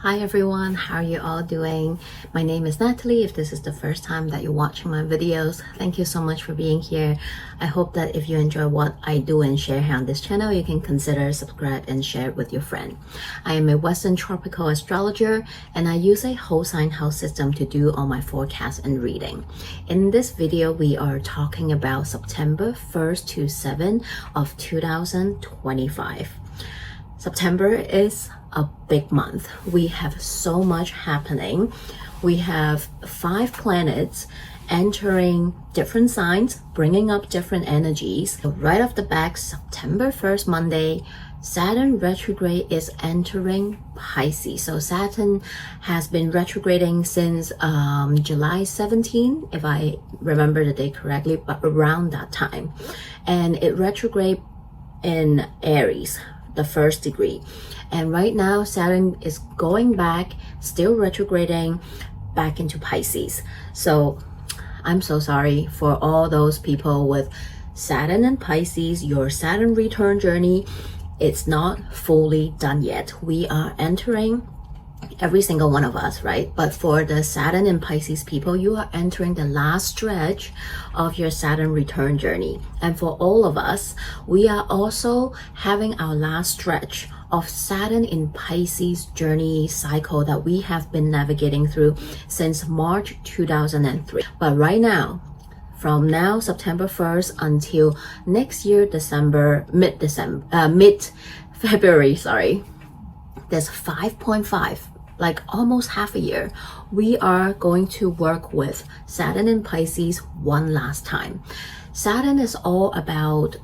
Hi everyone, how are you all doing? My name is Natalie. If this is the first time that you're watching my videos, thank you so much for being here. I hope that if you enjoy what I do and share here on this channel, you can consider subscribe and share it with your friend. I am a Western tropical astrologer and I use a whole sign house system to do all my forecasts and reading. In this video, we are talking about September 1st to 7th of 2025. September is a big month. We have so much happening. We have 5 planets entering different signs, bringing up different energies. Right off the bat, September 1st, Monday, Saturn retrograde is entering Pisces. So Saturn has been retrograding since July 17, if I remember the date correctly, but around that time. And it retrograde in Aries, the first degree. And right now Saturn is going back, still retrograding back into Pisces. So I'm so sorry for all those people with Saturn and Pisces. Your Saturn return journey, it's not fully done yet. We are entering, every single one of us, right? But for the Saturn and Pisces people, you are entering the last stretch of your Saturn return journey. And for all of us, we are also having our last stretch of Saturn in Pisces journey cycle that we have been navigating through since March 2003. But right now, from now, September 1st until next year, mid-February, there's 5.5, like almost half a year, we are going to work with Saturn in Pisces one last time. Saturn is all about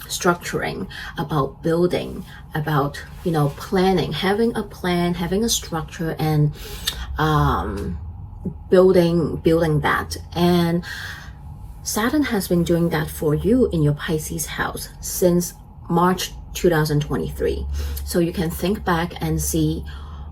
structuring, about building, about, planning, having a plan, having a structure, and building that. And Saturn has been doing that for you in your Pisces house since March 2023. So you can think back and see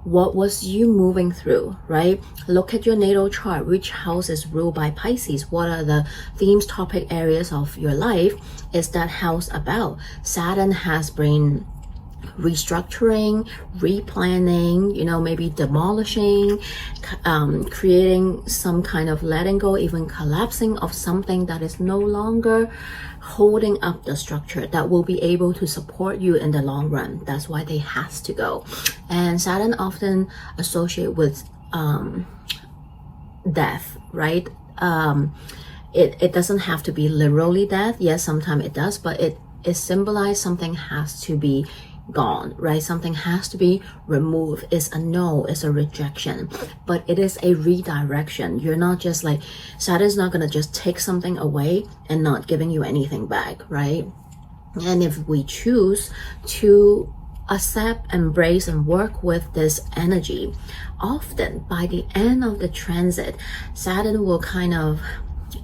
what was you moving through, right? Look at your natal chart. Which house is ruled by Pisces? What are the themes, topic areas of your life is that house about? Saturn has been restructuring, replanning, maybe demolishing, creating some kind of letting go, even collapsing of something that is no longer holding up the structure that will be able to support you in the long run. That's why they has to go. And Saturn often associate with death, right? It doesn't have to be literally death. Yes, sometimes it does, but it symbolizes something has to be gone, right? Something has to be removed. It's a no, it's a rejection, but it is a redirection. You're not just like, Saturn's not going to just take something away and not giving you anything back, right? And if we choose to accept, embrace, and work with this energy, often by the end of the transit, Saturn will kind of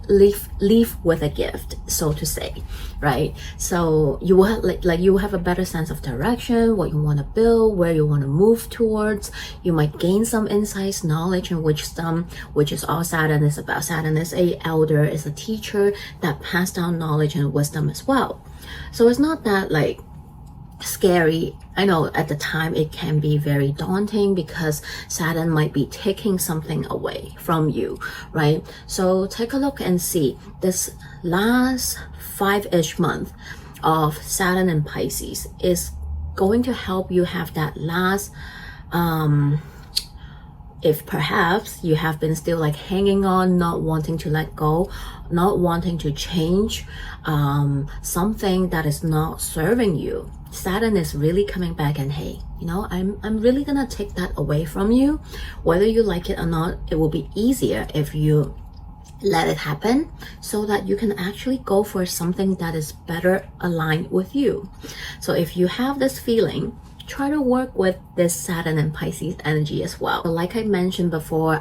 leave with a gift, so to say, right? So you will have, you have a better sense of direction, what you want to build, where you want to move towards. You might gain some insights, knowledge, and wisdom, which is all Saturn is about. Saturn is a elder, is a teacher that passed down knowledge and wisdom as well. So it's not that scary. I know at the time it can be very daunting because Saturn might be taking something away from you, right? So take a look and see this last 5-ish month of Saturn and Pisces is going to help you have that last if perhaps you have been still hanging on, not wanting to let go, not wanting to change something that is not serving you, Saturn is really coming back and hey, I'm really gonna take that away from you. Whether you like it or not, it will be easier if you let it happen so that you can actually go for something that is better aligned with you. So if you have this feeling, try to work with this Saturn and Pisces energy as well. Like I mentioned before,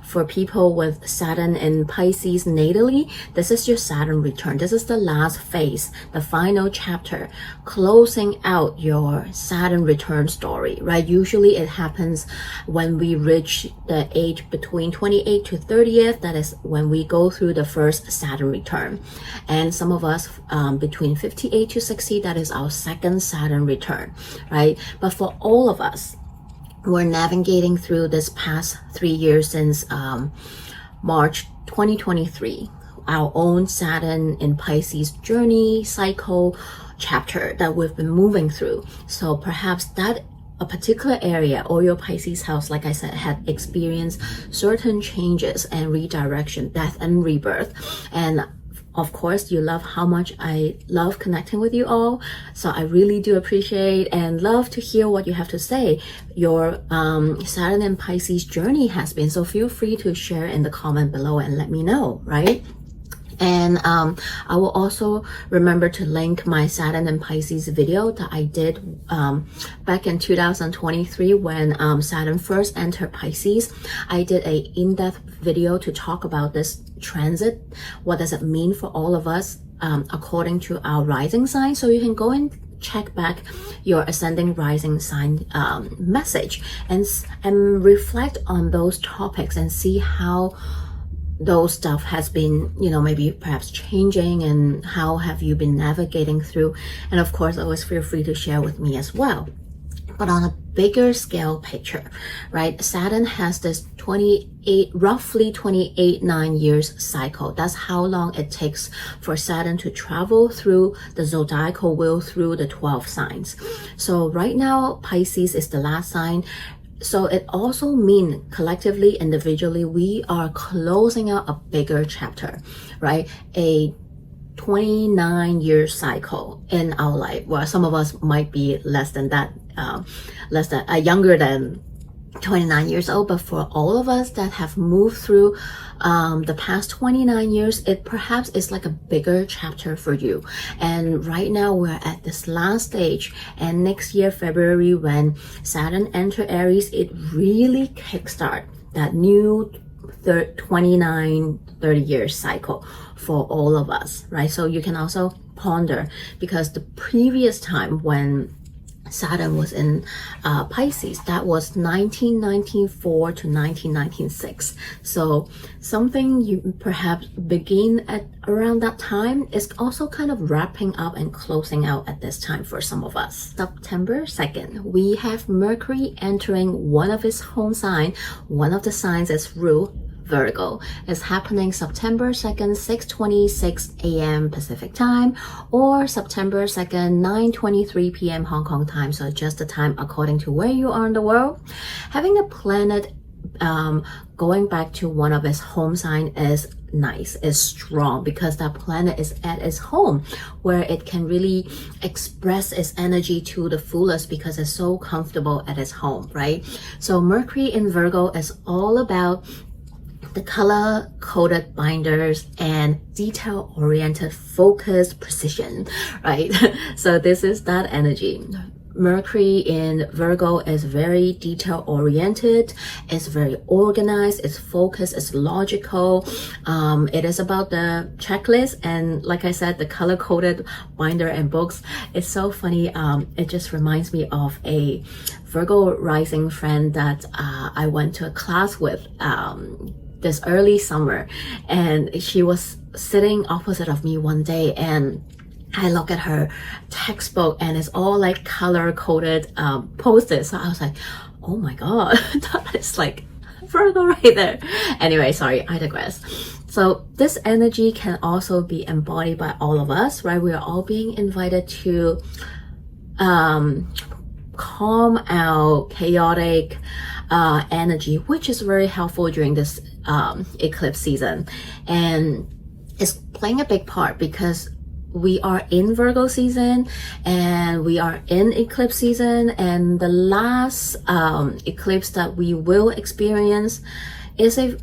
for people with Saturn and Pisces natally, this is your Saturn return. This is the last phase, the final chapter, closing out your Saturn return story, right? Usually it happens when we reach the age between 28 to 30th. That is when we go through the first Saturn return. And some of us between 58 to 60, that is our second Saturn return, right? But for all of us, we're navigating through this past 3 years since March 2023, our own Saturn in Pisces journey cycle chapter that we've been moving through. So perhaps that a particular area or your Pisces house, like I said, had experienced certain changes and redirection, death and rebirth. And of course, you love how much I love connecting with you all. So I really do appreciate and love to hear what you have to say. Your Saturn and Pisces journey has been. So feel free to share in the comment below and let me know, right? And I will also remember to link my Saturn and Pisces video that I did back in 2023 when Saturn first entered Pisces. I did a in-depth video to talk about this transit. What does it mean for all of us according to our rising sign? So you can go and check back your ascending rising sign message and reflect on those topics and see how those stuff has been, maybe perhaps changing, and how have you been navigating through. And of course, always feel free to share with me as well. But on a bigger scale picture, right? Saturn has this roughly 28 years cycle. That's how long it takes for Saturn to travel through the zodiacal wheel through the 12 signs. So right now, Pisces is the last sign. So it also means collectively, individually, we are closing out a bigger chapter, right? A 29-year cycle in our life. Well, some of us might be less than that, younger than 29 years old, but for all of us that have moved through the past 29 years, it perhaps is like a bigger chapter for you. And right now we're at this last stage, and next year, February, when Saturn enter Aries, it really kickstart that new 30 year cycle for all of us, right? So you can also ponder, because the previous time when Saturn was in Pisces, that was 1994 to 1996. So something you perhaps begin at around that time is also kind of wrapping up and closing out at this time for some of us. September 2nd, we have Mercury entering one of its home sign. One of the signs is rule Virgo. Is happening September 2nd, 6:26 a.m. Pacific time, or September 2nd, 9:23 p.m. Hong Kong time. So just the time according to where you are in the world. Having a planet going back to one of its home sign is nice, is strong, because that planet is at its home, where it can really express its energy to the fullest because it's so comfortable at its home, right? So Mercury in Virgo is all about the color-coded binders and detail-oriented focused precision, right? So this is that energy. Mercury in Virgo is very detail-oriented, it's very organized, it's focused, it's logical. It is about the checklist, and like I said, the color-coded binder and books. It's so funny. It just reminds me of a Virgo rising friend that I went to a class with this early summer, and she was sitting opposite of me one day, and I look at her textbook and it's all like color-coded post-its. So I was like, oh my god, that is like Virgo right there. Anyway, sorry, I digress. So this energy can also be embodied by all of us, right? We are all being invited to calm our chaotic energy, which is very helpful during this eclipse season. And it's playing a big part because we are in Virgo season and we are in eclipse season, and the last eclipse that we will experience is a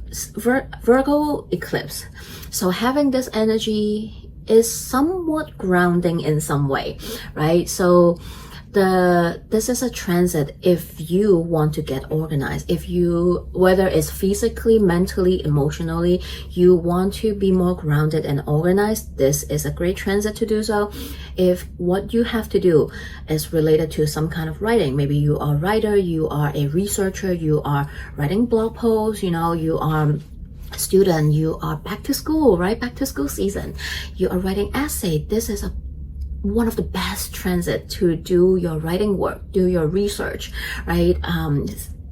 Virgo eclipse. So having this energy is somewhat grounding in some way, right? So this is a transit. If you want to get organized, if you, whether it's physically, mentally, emotionally, you want to be more grounded and organized, this is a great transit to do so. If what you have to do is related to some kind of writing, maybe you are a writer, you are a researcher, you are writing blog posts, you are a student, you are back to school, right? Back to school season, you are writing essay. This is a one of the best transit to do your writing work, do your research, right?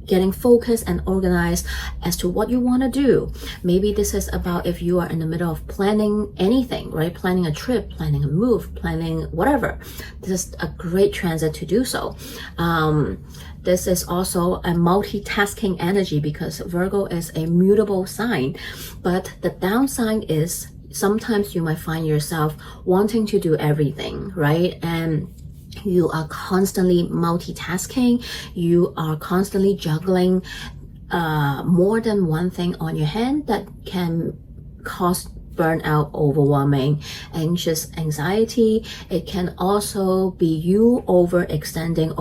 Getting focused and organized as to what you want to do. Maybe this is about if you are in the middle of planning anything, right? Planning a trip, planning a move, planning whatever. This is a great transit to do so. This is also a multitasking energy because Virgo is a mutable sign. But the downside is sometimes you might find yourself wanting to do everything, right? And you are constantly multitasking. You are constantly juggling more than one thing on your hand that can cause burnout, overwhelming, anxious anxiety. It can also be you overextending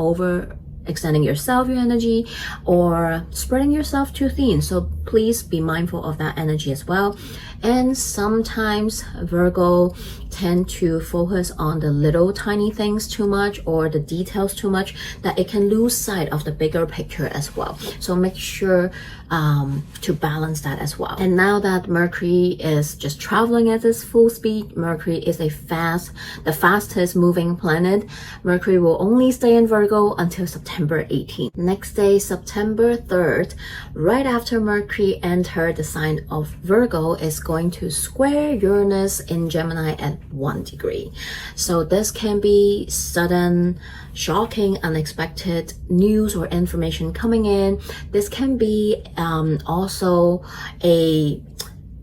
yourself, your energy, or spreading yourself too thin. So please be mindful of that energy as well. And sometimes Virgo tend to focus on the little tiny things too much or the details too much that it can lose sight of the bigger picture as well. So make sure to balance that as well. And now that Mercury is just traveling at its full speed, Mercury is the fastest moving planet. Mercury will only stay in Virgo until September 18th. Next day, September 3rd, right after Mercury entered the sign of Virgo, is going to square Uranus in Gemini at 1 degree. So this can be sudden, shocking, unexpected news or information coming in. This can be also a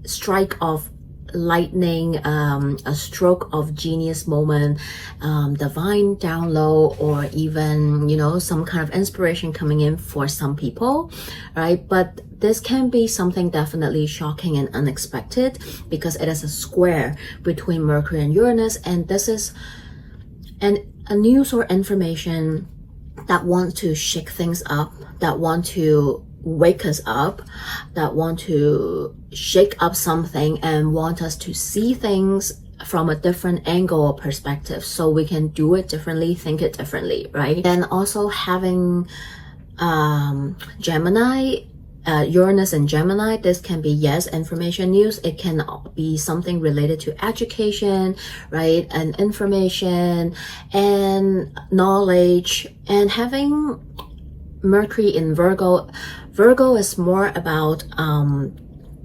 strike of lightning, a stroke of genius moment, divine download, or even, some kind of inspiration coming in for some people, right? But this can be something definitely shocking and unexpected because it is a square between Mercury and Uranus, and this is a news or information that wants to shake things up, that want to wake us up, that want to shake up something and want us to see things from a different angle or perspective so we can do it differently, think it differently, right? And also having Gemini, Uranus and Gemini, this can be, yes, information news. It can be something related to education, right? And information and knowledge. And having Mercury in Virgo is more about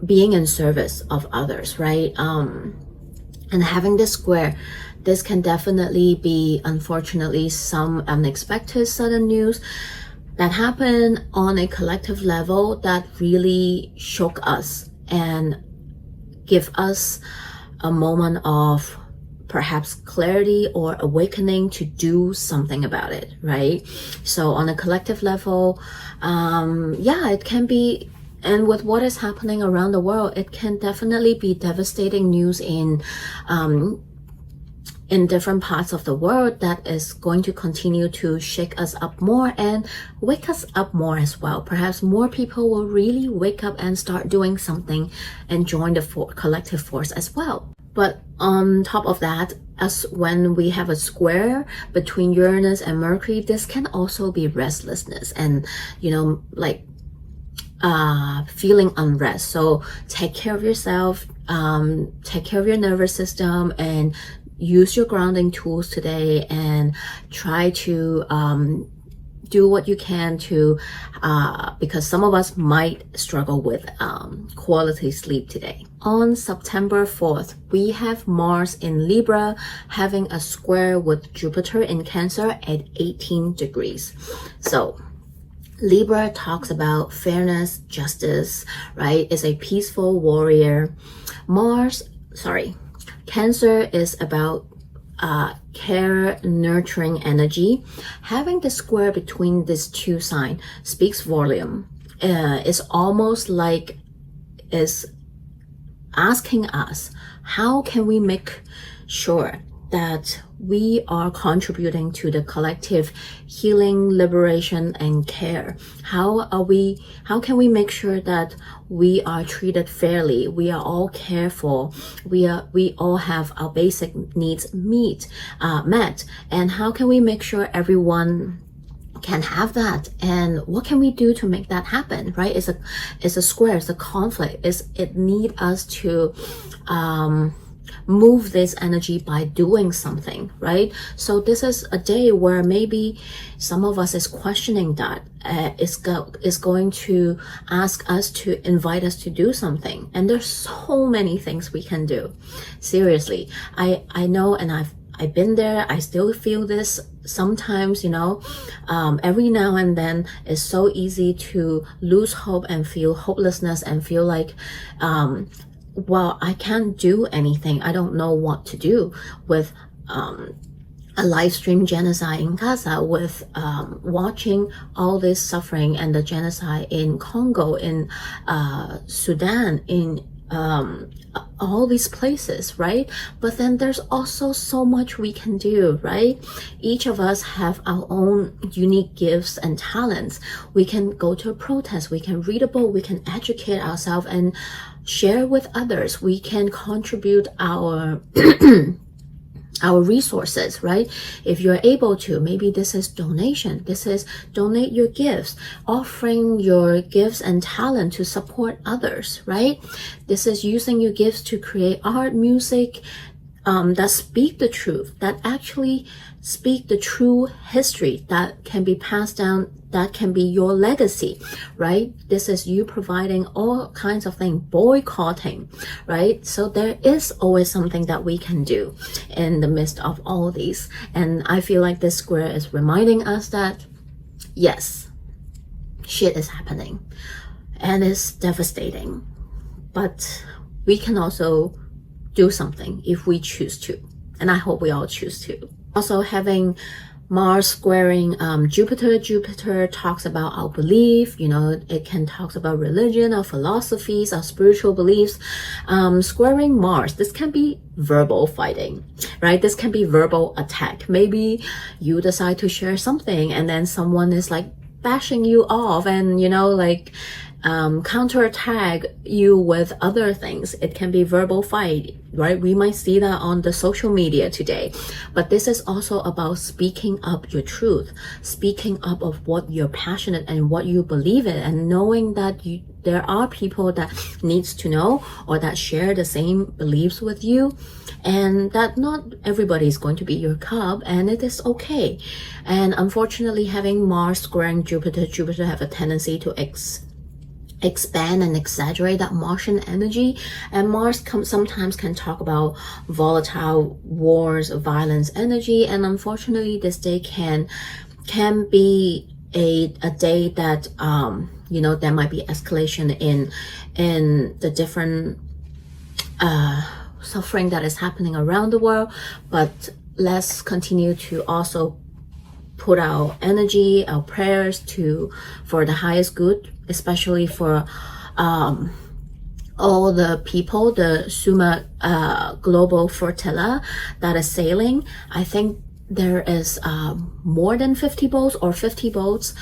being in service of others, right? And having this square, this can definitely be, unfortunately, some unexpected sudden news that happened on a collective level that really shook us and give us a moment of perhaps clarity or awakening to do something about it, right? So on a collective level, it can be, and with what is happening around the world, it can definitely be devastating news in different parts of the world that is going to continue to shake us up more and wake us up more as well. Perhaps more people will really wake up and start doing something and join the collective force as well. But on top of that, as when we have a square between Uranus and Mercury, this can also be restlessness and, feeling unrest. So take care of yourself, take care of your nervous system, and use your grounding tools today and try to do what you can to, because some of us might struggle with quality sleep today. On September 4th, we have Mars in Libra having a square with Jupiter in Cancer at 18 degrees. So Libra talks about fairness, justice, right? It's a peaceful warrior. Cancer is about care, nurturing energy. Having the square between these two signs speaks volume. It's almost like it's asking us, how can we make sure that we are contributing to the collective healing, liberation, and care? How can we make sure that we are treated fairly? We are all cared for. We all have our basic needs met. And how can we make sure everyone can have that? And what can we do to make that happen, right? It's a square, it's a conflict. It need us to move this energy by doing something, right? So this is a day where maybe some of us is questioning that, is going to ask us to invite us to do something. And there's so many things we can do. Seriously, I know, and I've been there. I still feel this sometimes, you know, every now and then it's so easy to lose hope and feel hopelessness and feel like, well, I can't do anything. I don't know what to do with a live stream genocide in Gaza, with watching all this suffering and the genocide in Congo, in Sudan, in all these places, right? But then there's also so much we can do, right? Each of us have our own unique gifts and talents. We can go to a protest, we can read a book, we can educate ourselves and share with others. We can contribute our our resources, right? If you're able to, maybe this is donation. This is donate your gifts, offering your gifts and talent to support others, right? This is using your gifts to create art, music, that speak the truth, that actually speak the true history that can be passed down, that can be your legacy, right? This is you providing all kinds of things, boycotting, right? So there is always something that we can do in the midst of all these. And I feel like this square is reminding us that, yes, shit is happening and it's devastating, but we can also do something if we choose to. And I hope we all choose to. Also having Mars squaring Jupiter talks about our belief, you know, it can talk about religion, our philosophies, our spiritual beliefs. Squaring Mars, this can be verbal fighting, right? This can be verbal attack. Maybe you decide to share something and then someone is like bashing you off and, you know, like counterattack you with other things. It can be verbal fight, right? We might see that on the social media today. But this is also about speaking up your truth, speaking up of what you're passionate and what you believe in, and knowing that there are people that needs to know or that share the same beliefs with you, and that not everybody is going to be your cup, and it is okay. And unfortunately, having Mars squaring Jupiter have a tendency to expand and exaggerate that Martian energy, and Mars sometimes can talk about volatile wars, violence energy, and unfortunately this day can be a day that you know, there might be escalation in the different suffering that is happening around the world. But let's continue to also put our energy, our prayers for the highest good, especially for all the people, the Summa Global Flotilla that is sailing. I think there is more than 50 boats or 50 boats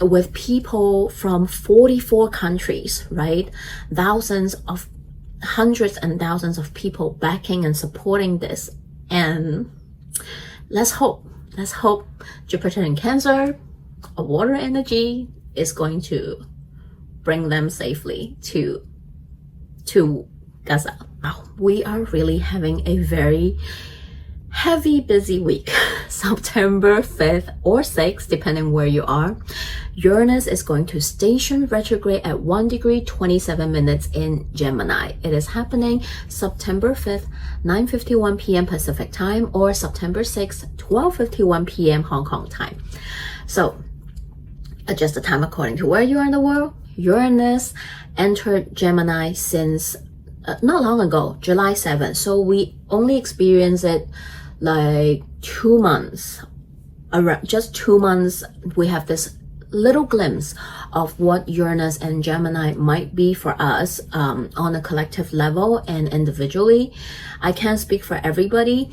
with people from 44 countries, right? Hundreds and thousands of people backing and supporting this. And let's hope Jupiter in Cancer, a water energy, is going to bring them safely to Gaza. Wow, we are really having a very heavy, busy week. September 5th or 6th, depending where you are. Uranus is going to station retrograde at 1 degree 27 minutes in Gemini. It is happening September 5th, 9:51 p.m. Pacific time, or September 6th, 12:51 p.m. Hong Kong time. So adjust the time according to where you are in the world. Uranus entered Gemini since not long ago, July 7th. So we only experienced it like 2 months. Around just 2 months, we have this little glimpse of what Uranus and Gemini might be for us on a collective level and individually. I can't speak for everybody,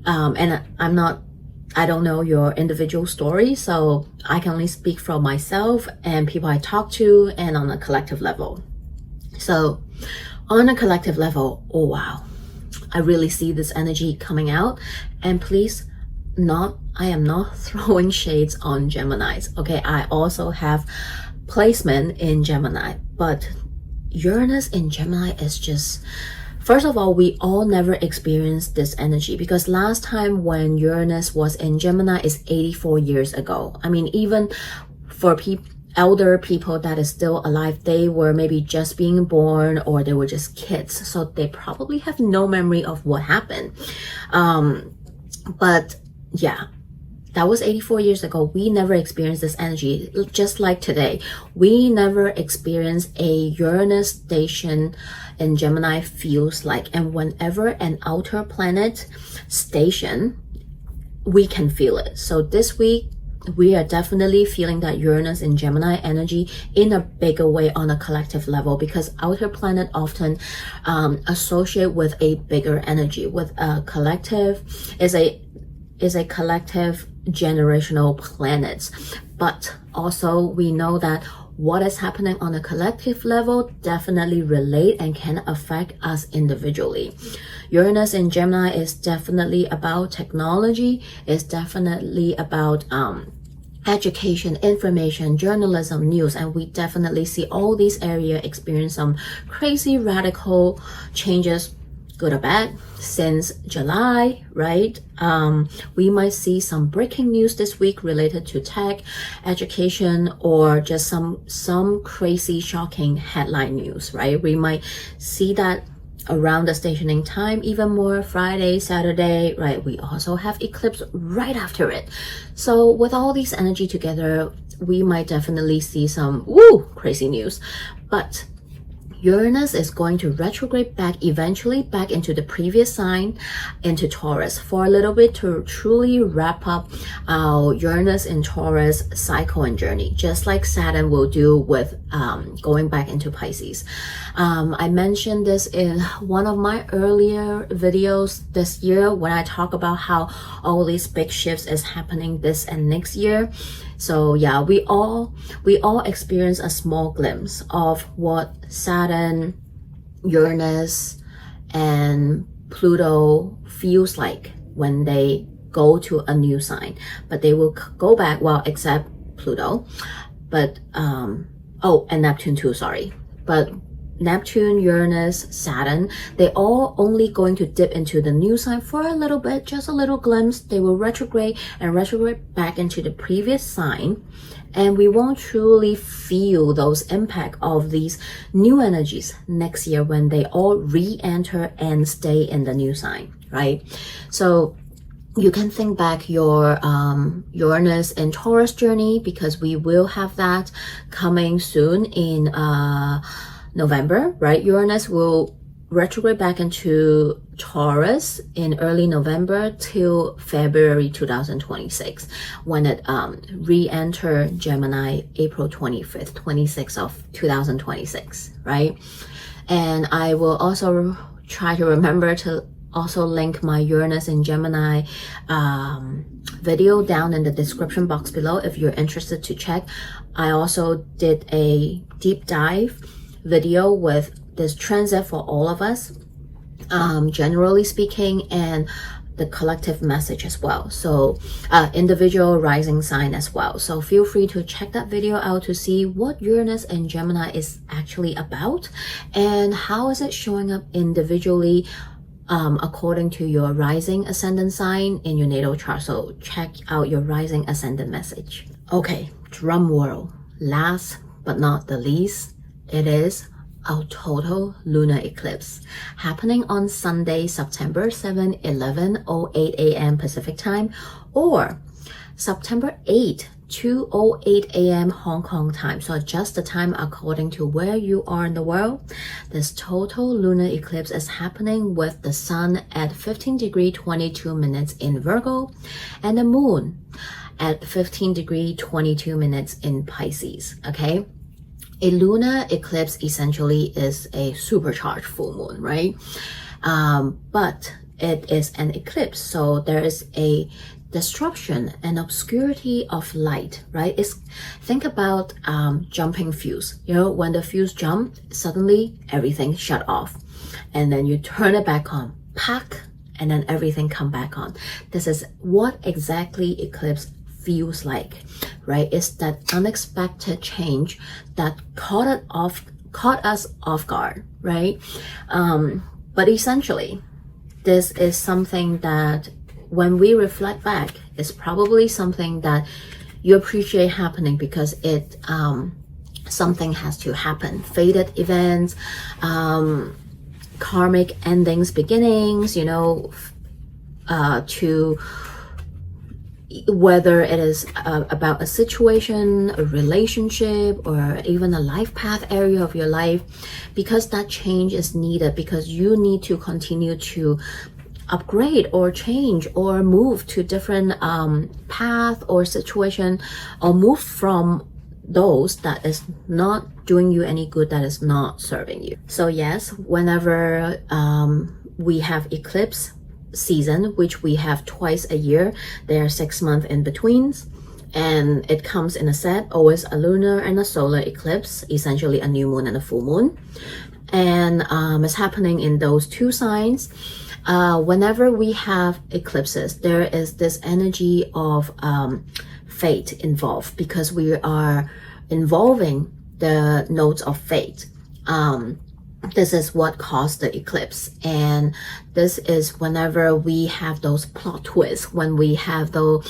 and I don't know your individual story, so I can only speak from myself and people I talk to, and on a collective level. So on a collective level, oh wow, I really see this energy coming out. And please, I am not throwing shades on Geminis, okay? I also have placement in Gemini, but Uranus in Gemini is just First of all, we all never experienced this energy because last time when Uranus was in Gemini is 84 years ago. I mean, even for elder people that is still alive, they were maybe just being born or they were just kids. So they probably have no memory of what happened. But yeah, that was 84 years ago. We never experienced this energy. Just like today, we never experienced a Uranus station in Gemini feels like. And whenever an outer planet station, we can feel it. So this week, we are definitely feeling that Uranus in Gemini energy in a bigger way on a collective level, because outer planet often associate with a bigger energy, with a collective, is a collective generational planets. But also we know that what is happening on a collective level definitely relate and can affect us individually. Uranus in Gemini is definitely about technology, is definitely about education, information, journalism, news, and we definitely see all these areas experience some crazy radical changes, good or bad, since July, right? We might see some breaking news this week related to tech, education, or just some crazy shocking headline news, right? We might see that around the stationing time, even more Friday, Saturday, right? We also have eclipse right after it. So with all these energy together, we might definitely see some crazy news. But Uranus is going to retrograde back eventually back into the previous sign, into Taurus, for a little bit to truly wrap up our Uranus in Taurus cycle and journey, just like Saturn will do with going back into Pisces. I mentioned this in one of my earlier videos this year when I talk about how all these big shifts is happening this and next year. So yeah, we all experience a small glimpse of what Saturn, Uranus, and Pluto feels like when they go to a new sign. But they will go back, well, except Pluto, but and Neptune too, sorry. But Neptune, Uranus, Saturn, they all only going to dip into the new sign for a little bit, just a little glimpse. They will retrograde back into the previous sign, and we won't truly feel those impact of these new energies next year when they all re-enter and stay in the new sign, right? So you can think back your Uranus and Taurus journey, because we will have that coming soon in November, right? Uranus will retrograde back into Taurus in early November till February 2026, when it re-enter Gemini April 25th, 26th of 2026, right? And I will also try to remember to also link my Uranus in Gemini video down in the description box below if you're interested to check. I also did a deep dive video with this transit for all of us, generally speaking, and the collective message as well. So individual rising sign as well. So feel free to check that video out to see what Uranus and Gemini is actually about and how is it showing up individually according to your rising ascendant sign in your natal chart. So check out your rising ascendant message. Okay, drum roll. Last but not the least, it is our total lunar eclipse happening on Sunday, September 7, 11:08 a.m. Pacific time, or September 8, 2:08 a.m. Hong Kong time. So adjust the time according to where you are in the world. This total lunar eclipse is happening with the sun at 15 degree 22 minutes in Virgo and the moon at 15 degree 22 minutes in Pisces, okay? A lunar eclipse essentially is a supercharged full moon, right? But it is an eclipse, so there is a disruption and obscurity of light, right? Think about jumping fuse. You know, when the fuse jump, suddenly everything shut off, and then you turn it back on, pack, and then everything come back on. This is what exactly eclipse feels like, right? It's that unexpected change that caught us off guard, right? But essentially, this is something that when we reflect back, it's probably something that you appreciate happening because it something has to happen. Fated events, karmic endings, beginnings, you know, to whether it is about a situation, a relationship, or even a life path area of your life, because that change is needed, because you need to continue to upgrade or change or move to different path or situation, or move from those that is not doing you any good, that is not serving you. So yes, whenever we have eclipse season, which we have twice a year, there are 6 months in betweens, and it comes in a set, always a lunar and a solar eclipse, essentially a new moon and a full moon, and it's happening in those two signs. Whenever we have eclipses, there is this energy of fate involved, because we are involving the nodes of fate. This is what caused the eclipse, and this is whenever we have those plot twists, when we have the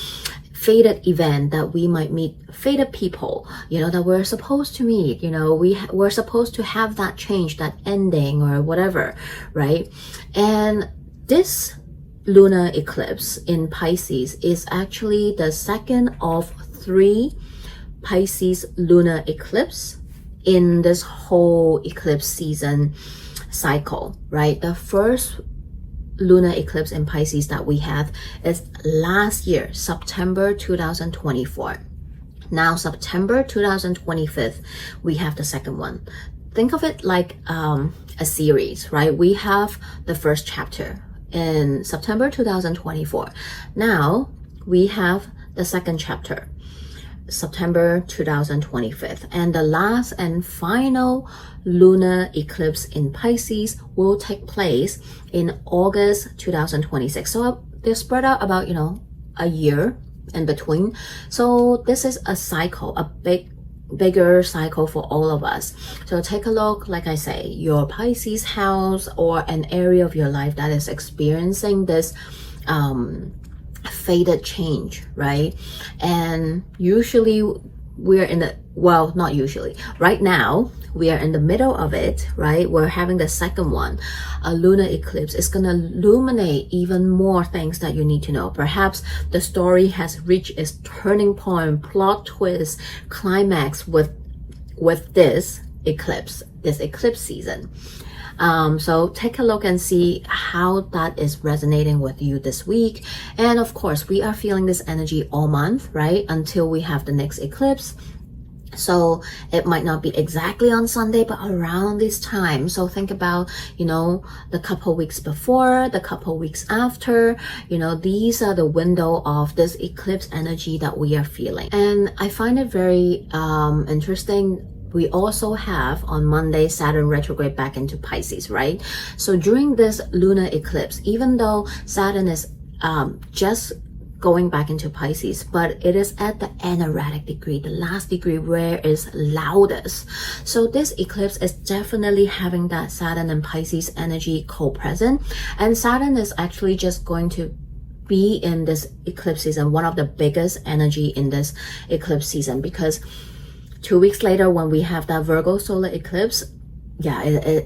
fated event that we might meet fated people, you know, that we're supposed to meet, you know, we're supposed to have that change, that ending or whatever, right? And this lunar eclipse in Pisces is actually the second of 3 Pisces lunar eclipse in this whole eclipse season cycle, right? The first lunar eclipse in Pisces that we had is last year, September 2024. Now, September 2025, we have the second one. Think of it like a series, right? We have the first chapter in September 2024. Now, we have the second chapter, September 2025, and the last and final lunar eclipse in Pisces will take place in August 2026. So they're spread out about, you know, a year in between. So this is a cycle, a bigger cycle for all of us. So take a look, like I say, your Pisces house or an area of your life that is experiencing this fated change, right? And usually we're in the, well, not usually, right now we are in the middle of it, right? We're having the second one. A lunar eclipse is going to illuminate even more things that you need to know. Perhaps the story has reached its turning point, plot twist, climax with this eclipse season. So take a look and see how that is resonating with you this week. And of course, we are feeling this energy all month, right? Until we have the next eclipse. So it might not be exactly on Sunday, but around this time. So think about, you know, the couple weeks before, the couple weeks after, you know, these are the window of this eclipse energy that we are feeling. And I find it very interesting. We also have on Monday, Saturn retrograde back into Pisces, right? So during this lunar eclipse, even though Saturn is just going back into Pisces, but it is at the anaretic degree, the last degree where it's loudest. So this eclipse is definitely having that Saturn and Pisces energy co-present. And Saturn is actually just going to be in this eclipse season, one of the biggest energy in this eclipse season, because 2 weeks later, when we have that Virgo solar eclipse, yeah,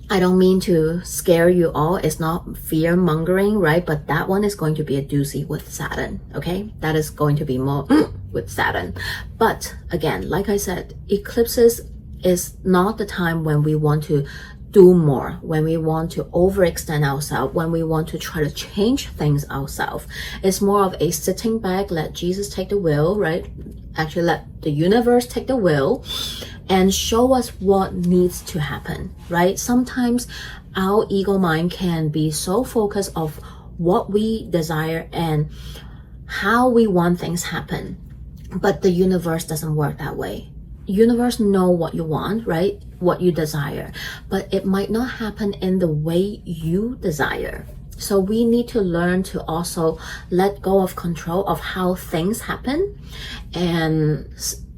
I don't mean to scare you all. It's not fear mongering, right? But that one is going to be a doozy with Saturn, okay? That is going to be more with Saturn. But again, like I said, eclipses is not the time when we want to do more, when we want to overextend ourselves, when we want to try to change things ourselves. It's more of a sitting back, let Jesus take the wheel, right? Actually, let the universe take the wheel and show us what needs to happen, right? Sometimes our ego mind can be so focused on what we desire and how we want things happen, but the universe doesn't work that way. Universe know what you want, right? What you desire, but it might not happen in the way you desire. So we need to learn to also let go of control of how things happen, and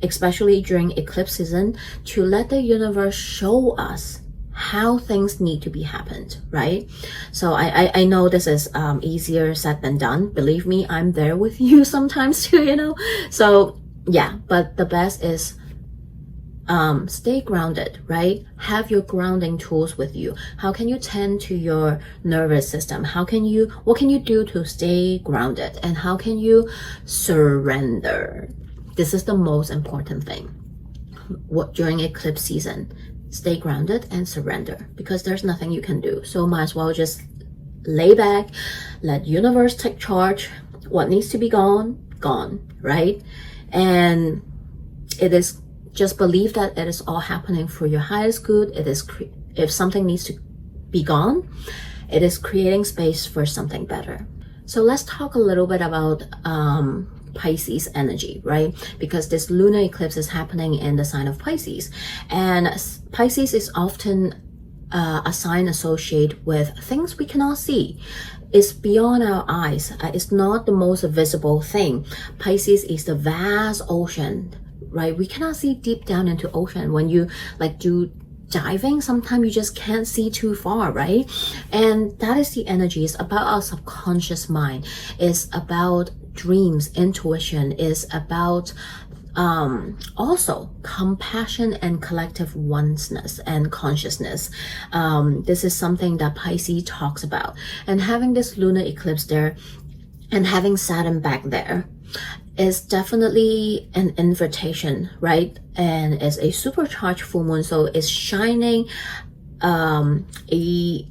especially during eclipse season, to let the universe show us how things need to be happened, right? So I know this is easier said than done. Believe me, I'm there with you sometimes too, you know. So yeah, but the best is stay grounded, right? Have your grounding tools with you. How can you tend to your nervous system? What can you do to stay grounded? And how can you surrender? This is the most important thing. During eclipse season, stay grounded and surrender, because there's nothing you can do. So might as well just lay back, let universe take charge. What needs to be gone, right? And it is just believe that it is all happening for your highest good. It is if something needs to be gone, it is creating space for something better. So let's talk a little bit about Pisces energy, right? Because this lunar eclipse is happening in the sign of Pisces, and Pisces is often a sign associated with things we cannot see. It's beyond our eyes. It's not the most visible thing. Pisces is the vast ocean, right? We cannot see deep down into ocean. When you like do diving, sometimes you just can't see too far, right? And that is the energy. It's about our subconscious mind. It's about dreams, intuition. Is about also compassion and collective oneness and consciousness. This is something that Pisces talks about. And having this lunar eclipse there and having Saturn back there is definitely an invitation, right? And it's a supercharged full moon, so it's shining a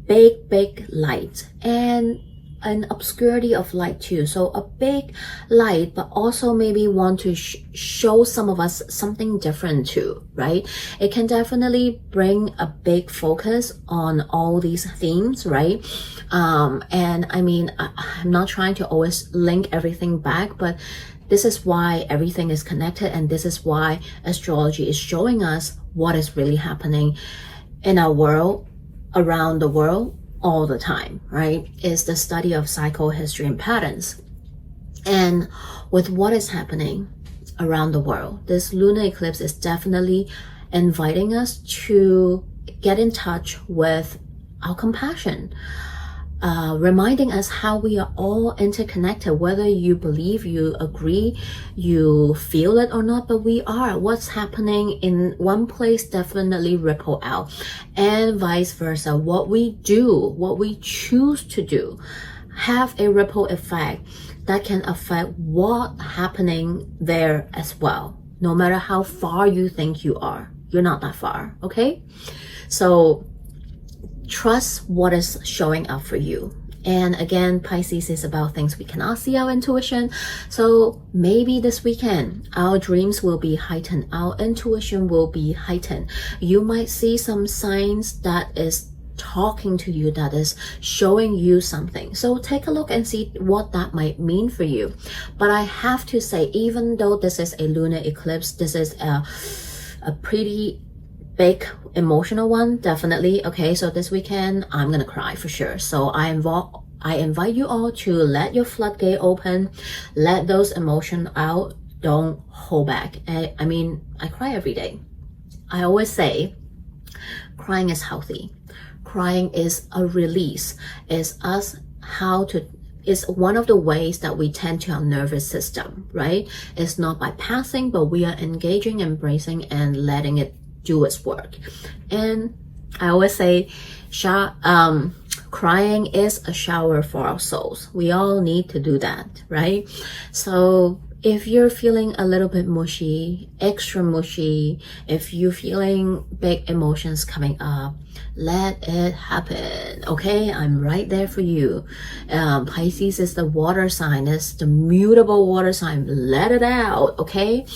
big light and an obscurity of light too. So a big light, but also maybe want to show some of us something different too, right? It can definitely bring a big focus on all these themes, right? And I mean, I'm not trying to always link everything back, but this is why everything is connected, and this is why astrology is showing us what is really happening in our world, around the world, all the time, right? Is the study of cycle, history, and patterns. And with what is happening around the world, this lunar eclipse is definitely inviting us to get in touch with our compassion, reminding us how we are all interconnected, whether you believe, you agree, you feel it or not, but we are. What's happening in one place definitely ripple out, and vice versa. What we do, what we choose to do, have a ripple effect that can affect what's happening there as well. No matter how far you think you are, you're not that far, okay? So trust what is showing up for you. And again, Pisces is about things we cannot see, our intuition. So maybe this weekend, our dreams will be heightened. Our intuition will be heightened. You might see some signs that is talking to you, that is showing you something. So take a look and see what that might mean for you. But I have to say, even though this is a lunar eclipse, this is a pretty big emotional one, definitely. Okay, so this weekend I'm gonna cry for sure. So I invite you all to let your floodgate open, let those emotions out. Don't hold back. I mean, I cry every day. I always say crying is healthy. Crying is a release. Is one of the ways that we tend to our nervous system, right? It's not by passing, but we are engaging, embracing, and letting it do its work. And I always say crying is a shower for our souls. We all need to do that, right? So if you're feeling a little bit mushy, extra mushy, if you're feeling big emotions coming up, let it happen, okay? I'm right there for you. Pisces is the water sign. It's the mutable water sign. Let it out, okay?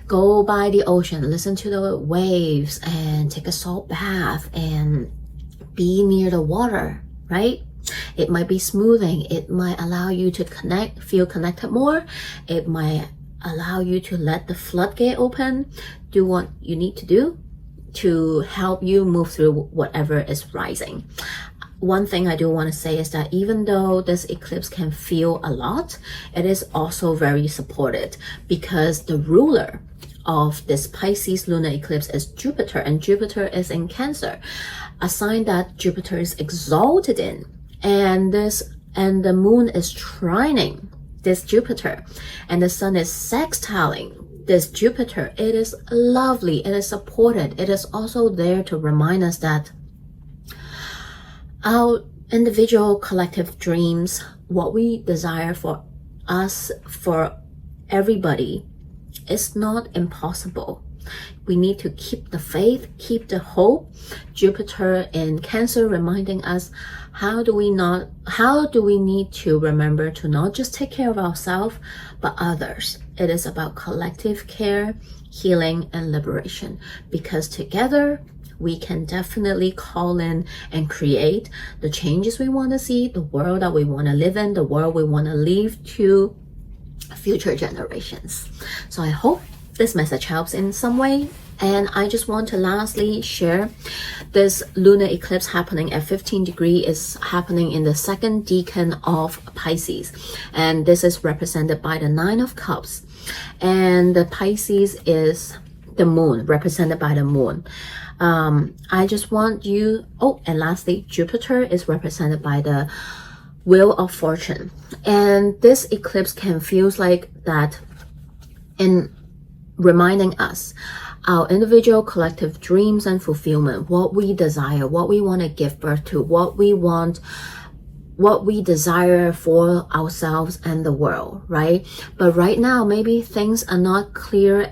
Go by the ocean, listen to the waves, and take a salt bath and be near the water, right? It might be smoothing. It might allow you to feel connected more. It might allow you to let the floodgate open, do what you need to do to help you move through whatever is rising. One thing I do want to say is that even though this eclipse can feel a lot, it is also very supported, because the ruler of this Pisces lunar eclipse is Jupiter, and Jupiter is in Cancer, a sign that Jupiter is exalted in, and the moon is trining this Jupiter, and the sun is sextiling this Jupiter. It is lovely, it is supported. It is also there to remind us that our individual collective dreams, what we desire for us, for everybody, is not impossible. We need to keep the faith, keep the hope. Jupiter in Cancer reminding us how do we need to remember to not just take care of ourselves but others. It is about collective care, healing, and liberation, because together we can definitely call in and create the changes we want to see, the world that we want to live in, the world we want to leave to future generations. So I hope this message helps in some way. And I just want to lastly share this lunar eclipse happening at 15 degrees is happening in the second decan of Pisces. And this is represented by the 9 of Cups. And the Pisces is the moon, represented by the moon. I just want you, and lastly, Jupiter is represented by the Wheel of Fortune. And this eclipse can feel like that in reminding us our individual collective dreams and fulfillment, what we desire, what we want to give birth to, what we desire for ourselves and the world, right? But right now, maybe things are not clear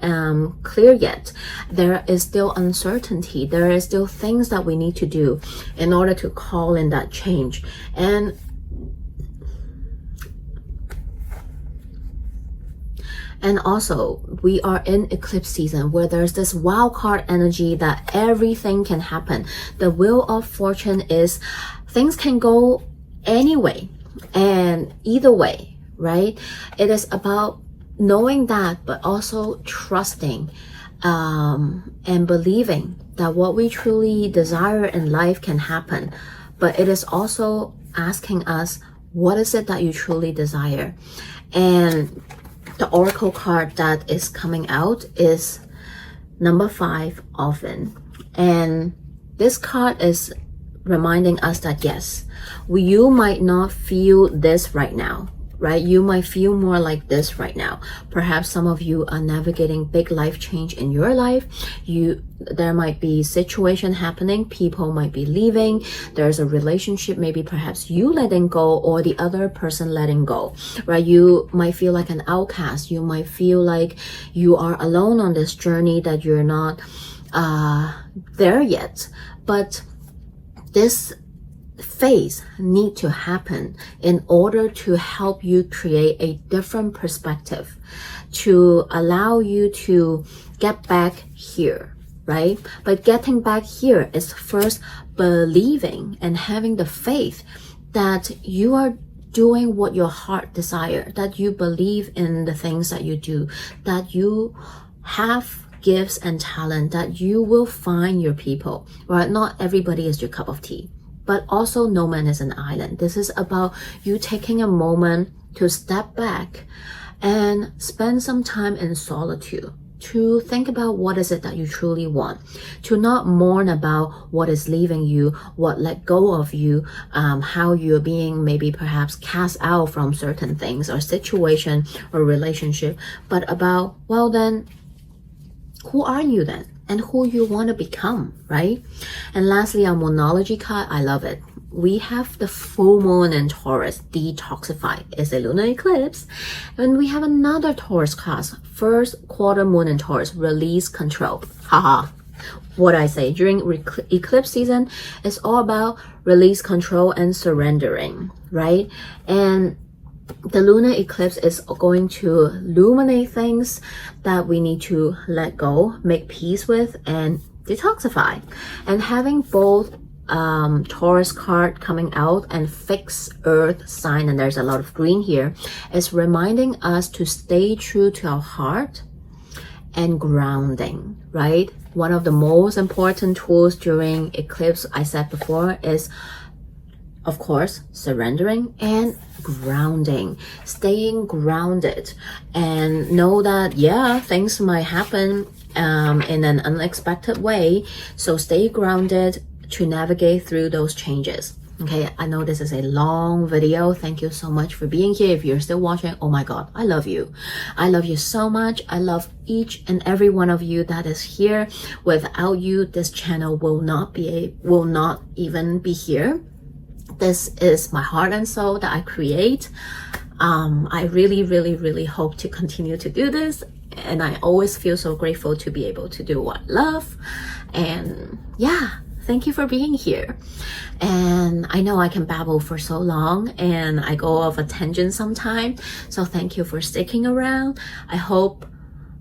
yet. There is still uncertainty. There is still things that we need to do in order to call in that change. And also, we are in eclipse season where there's this wild card energy that everything can happen. The Wheel of Fortune is things can go anyway and either way, right? It is about knowing that, but also trusting and believing that what we truly desire in life can happen. But it is also asking us, what is it that you truly desire? And the oracle card that is coming out is number 5, often. And this card is reminding us that yes, you might not feel this right now, right? You might feel more like this right now. Perhaps some of you are navigating big life change in your life. There might be situation happening, people might be leaving, there's a relationship, maybe perhaps you letting go or the other person letting go, right? You might feel like an outcast. You might feel like you are alone on this journey, that you're not there yet. But this phase need to happen in order to help you create a different perspective, to allow you to get back here, right? But getting back here is first believing and having the faith that you are doing what your heart desires, that you believe in the things that you do, that you have gifts and talent, that you will find your people, right? Not everybody is your cup of tea, but also no man is an island. This is about you taking a moment to step back and spend some time in solitude, to think about what is it that you truly want, to not mourn about what is leaving you, what let go of you, how you're being maybe perhaps cast out from certain things or situation or relationship, but about, well then, who are you then? And who you want to become, right? And lastly, our Moonology card, I love it. We have the full moon in Taurus, detoxify, is a lunar eclipse. And we have another Taurus card, first quarter moon in Taurus, release control. Haha. What I say during eclipse season is all about release control and surrendering, right? And the lunar eclipse is going to illuminate things that we need to let go, make peace with, and detoxify. And having both Taurus card coming out and fixed earth sign, and there's a lot of green here, is reminding us to stay true to our heart and grounding, right? One of the most important tools during eclipse, I said before, is of course, surrendering and grounding, staying grounded, and know that, yeah, things might happen in an unexpected way. So stay grounded to navigate through those changes. Okay, I know this is a long video. Thank you so much for being here. If you're still watching, oh my God, I love you. I love you so much. I love each and every one of you that is here. Without you, this channel will not even be here. This is my heart and soul that I create. I really hope to continue to do this. And I always feel so grateful to be able to do what I love. And yeah, thank you for being here. And I know I can babble for so long and I go off a tangent sometime. So thank you for sticking around. I hope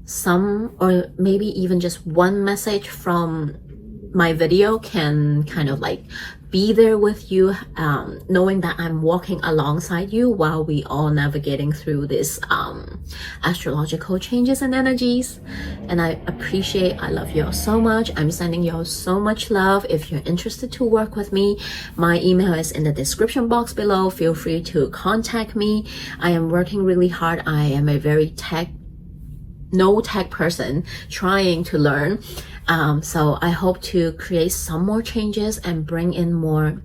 some, or maybe even just one message from my video can kind of like be there with you, knowing that I'm walking alongside you while we all navigating through this astrological changes and energies. And I love you all so much. I'm sending you all so much love. If you're interested to work with me, my email is in the description box below. Feel free to contact me. I am working really hard. I am a very no tech person trying to learn. So I hope to create some more changes and bring in more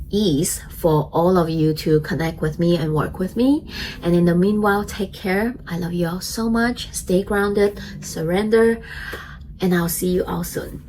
ease for all of you to connect with me and work with me. And in the meanwhile, take care. I love you all so much. Stay grounded, surrender, and I'll see you all soon.